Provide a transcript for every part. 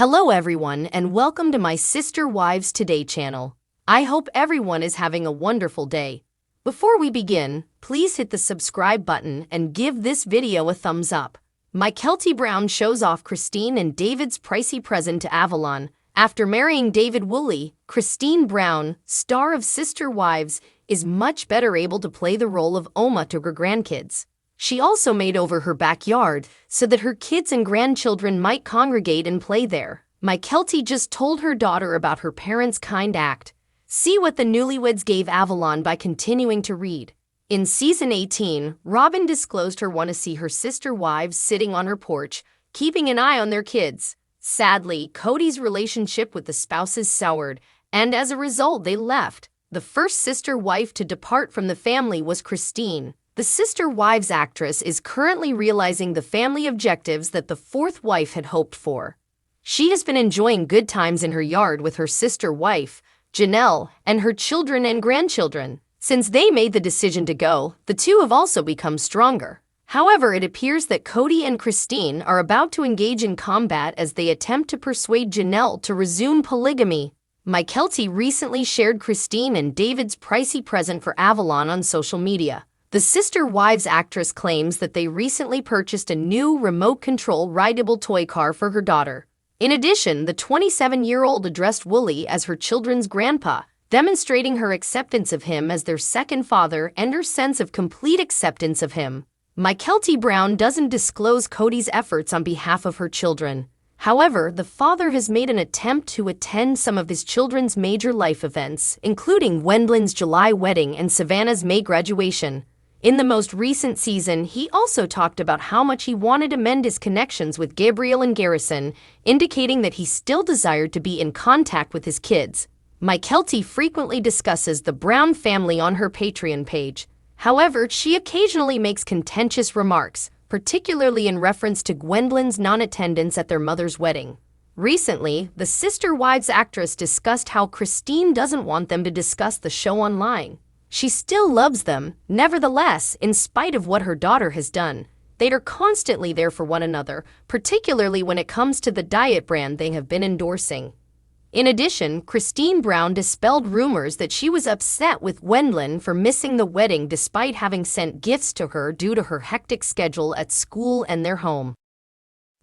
Hello everyone and welcome to my Sister Wives Today channel. I hope everyone is having a wonderful day. Before we begin, please hit the subscribe button and give this video a thumbs up. Mykelti Brown shows off Christine and David's pricey present to Avalon. After marrying David Woolley, Christine Brown, star of Sister Wives, is much better able to play the role of Oma to her grandkids. She also made over her backyard so that her kids and grandchildren might congregate and play there. Mykelti just told her daughter about her parents' kind act. See what the newlyweds gave Avalon by continuing to read. In season 18, Robin disclosed her want to see her sister wives sitting on her porch, keeping an eye on their kids. Sadly, Cody's relationship with the spouses soured, and as a result they left. The first sister wife to depart from the family was Christine. The Sister Wives actress is currently realizing the family objectives that the fourth wife had hoped for. She has been enjoying good times in her yard with her sister wife, Janelle, and her children and grandchildren. Since they made the decision to go, the two have also become stronger. However, it appears that Cody and Christine are about to engage in combat as they attempt to persuade Janelle to resume polygamy. Mykelti recently shared Christine and David's pricey present for Avalon on social media. The Sister Wives actress claims that they recently purchased a new remote-control rideable toy car for her daughter. In addition, the 27-year-old addressed Woolley as her children's grandpa, demonstrating her acceptance of him as their second father and her sense of complete acceptance of him. Mykelti Brown doesn't disclose Cody's efforts on behalf of her children. However, the father has made an attempt to attend some of his children's major life events, including Wendland's July wedding and Savannah's May graduation. In the most recent season, he also talked about how much he wanted to mend his connections with Gabriel and Garrison, indicating that he still desired to be in contact with his kids. Mykelti frequently discusses the Brown family on her Patreon page. However, she occasionally makes contentious remarks, particularly in reference to Gwendolyn's non-attendance at their mother's wedding. Recently, the Sister Wives actress discussed how Christine doesn't want them to discuss the show online. She still loves them. Nevertheless, in spite of what her daughter has done, they are constantly there for one another, particularly when it comes to the diet brand they have been endorsing. In addition, Christine Brown dispelled rumors that she was upset with Wendland for missing the wedding despite having sent gifts to her due to her hectic schedule at school and their home.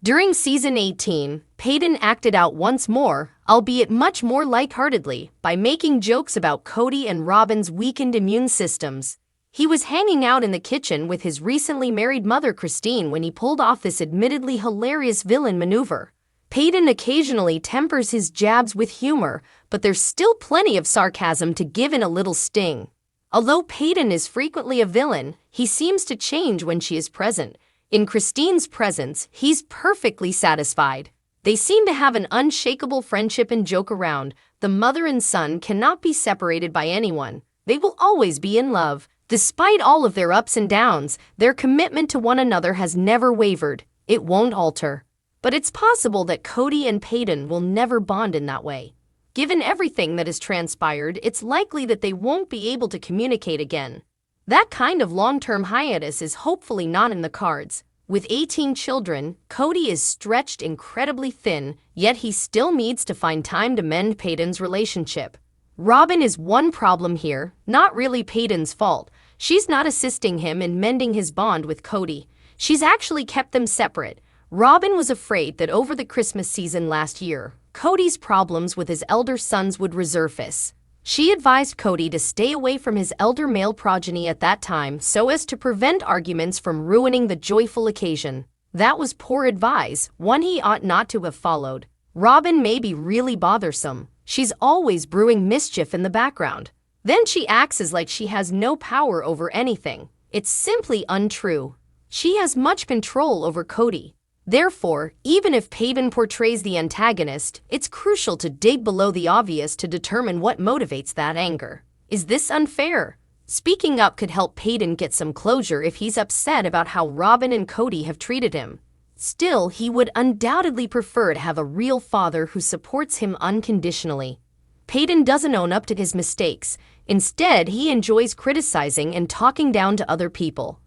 During season 18, Peyton acted out once more, albeit much more lightheartedly, by making jokes about Cody and Robin's weakened immune systems. He was hanging out in the kitchen with his recently married mother Christine when he pulled off this admittedly hilarious villain maneuver. Peyton occasionally tempers his jabs with humor, but there's still plenty of sarcasm to give in a little sting. Although Peyton is frequently a villain, he seems to change when she is present. In Christine's presence, he's perfectly satisfied. They seem to have an unshakable friendship and joke around. The mother and son cannot be separated by anyone. They will always be in love. Despite all of their ups and downs, their commitment to one another has never wavered. It won't alter. But it's possible that Cody and Peyton will never bond in that way. Given everything that has transpired, it's likely that they won't be able to communicate again. That kind of long-term hiatus is hopefully not in the cards. With 18 children, Cody is stretched incredibly thin, yet he still needs to find time to mend Peyton's relationship. Robin is one problem here, not really Peyton's fault. She's not assisting him in mending his bond with Cody. She's actually kept them separate. Robin was afraid that over the Christmas season last year, Cody's problems with his elder sons would resurface. She advised Cody to stay away from his elder male progeny at that time so as to prevent arguments from ruining the joyful occasion. That was poor advice, one he ought not to have followed. Robin may be really bothersome. She's always brewing mischief in the background. Then she acts as like she has no power over anything. It's simply untrue. She has much control over Cody. Therefore, even if Peyton portrays the antagonist, it's crucial to dig below the obvious to determine what motivates that anger. Is this unfair? Speaking up could help Peyton get some closure if he's upset about how Robin and Cody have treated him. Still, he would undoubtedly prefer to have a real father who supports him unconditionally. Peyton doesn't own up to his mistakes. Instead, he enjoys criticizing and talking down to other people.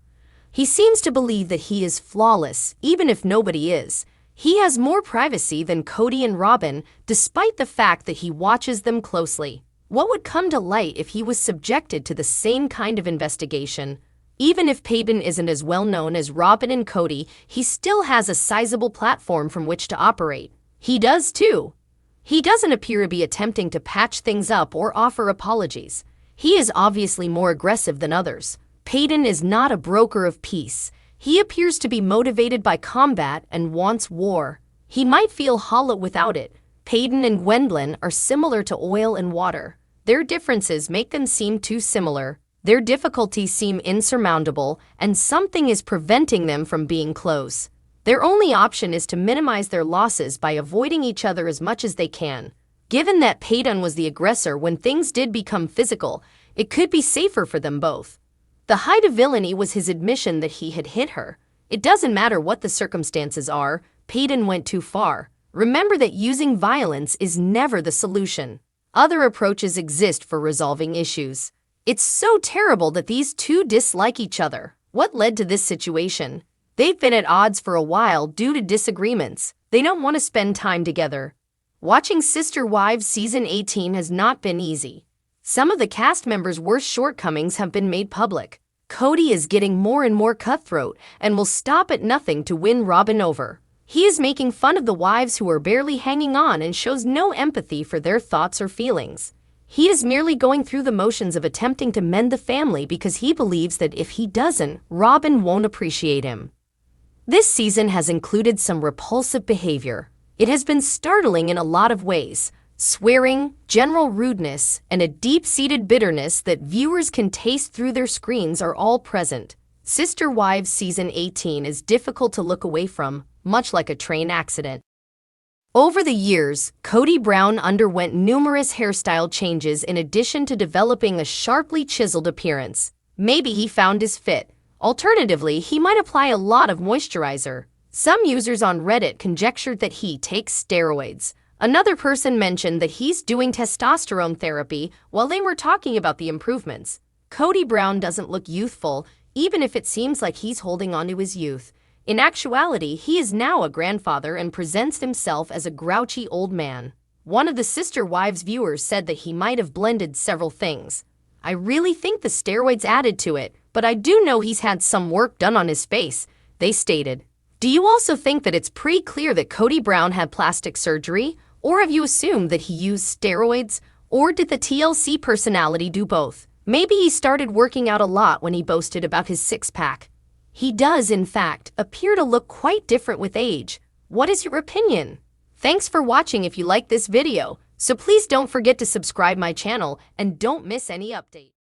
He seems to believe that he is flawless, even if nobody is. He has more privacy than Cody and Robin, despite the fact that he watches them closely. What would come to light if he was subjected to the same kind of investigation? Even if Peyton isn't as well known as Robin and Cody, he still has a sizable platform from which to operate. He does too. He doesn't appear to be attempting to patch things up or offer apologies. He is obviously more aggressive than others. Peyton is not a broker of peace. He appears to be motivated by combat and wants war. He might feel hollow without it. Peyton and Gwendolyn are similar to oil and water. Their differences make them seem too similar. Their difficulties seem insurmountable, and something is preventing them from being close. Their only option is to minimize their losses by avoiding each other as much as they can. Given that Peyton was the aggressor when things did become physical, it could be safer for them both. The height of villainy was his admission that he had hit her. It doesn't matter what the circumstances are, Peyton went too far. Remember that using violence is never the solution. Other approaches exist for resolving issues. It's so terrible that these two dislike each other. What led to this situation? They've been at odds for a while due to disagreements. They don't want to spend time together. Watching Sister Wives Season 18 has not been easy. Some of the cast members' worst shortcomings have been made public. Cody is getting more and more cutthroat and will stop at nothing to win Robin over. He is making fun of the wives who are barely hanging on and shows no empathy for their thoughts or feelings. He is merely going through the motions of attempting to mend the family because he believes that if he doesn't, Robin won't appreciate him. This season has included some repulsive behavior. It has been startling in a lot of ways. Swearing, general rudeness, and a deep-seated bitterness that viewers can taste through their screens are all present. Sister Wives Season 18 is difficult to look away from, much like a train accident. Over the years, Cody Brown underwent numerous hairstyle changes in addition to developing a sharply chiseled appearance. Maybe he found his fit. Alternatively, he might apply a lot of moisturizer. Some users on Reddit conjectured that he takes steroids. Another person mentioned that he's doing testosterone therapy while they were talking about the improvements. Cody Brown doesn't look youthful, even if it seems like he's holding on to his youth. In actuality, he is now a grandfather and presents himself as a grouchy old man. One of the Sister Wives viewers said that he might have blended several things. I really think the steroids added to it, but I do know he's had some work done on his face, they stated. Do you also think that it's pretty clear that Cody Brown had plastic surgery? Or have you assumed that he used steroids? Or did the TLC personality do both? Maybe he started working out a lot when he boasted about his six-pack. He does, in fact, appear to look quite different with age. What is your opinion? Thanks for watching. If you like this video, so please don't forget to subscribe my channel and don't miss any update.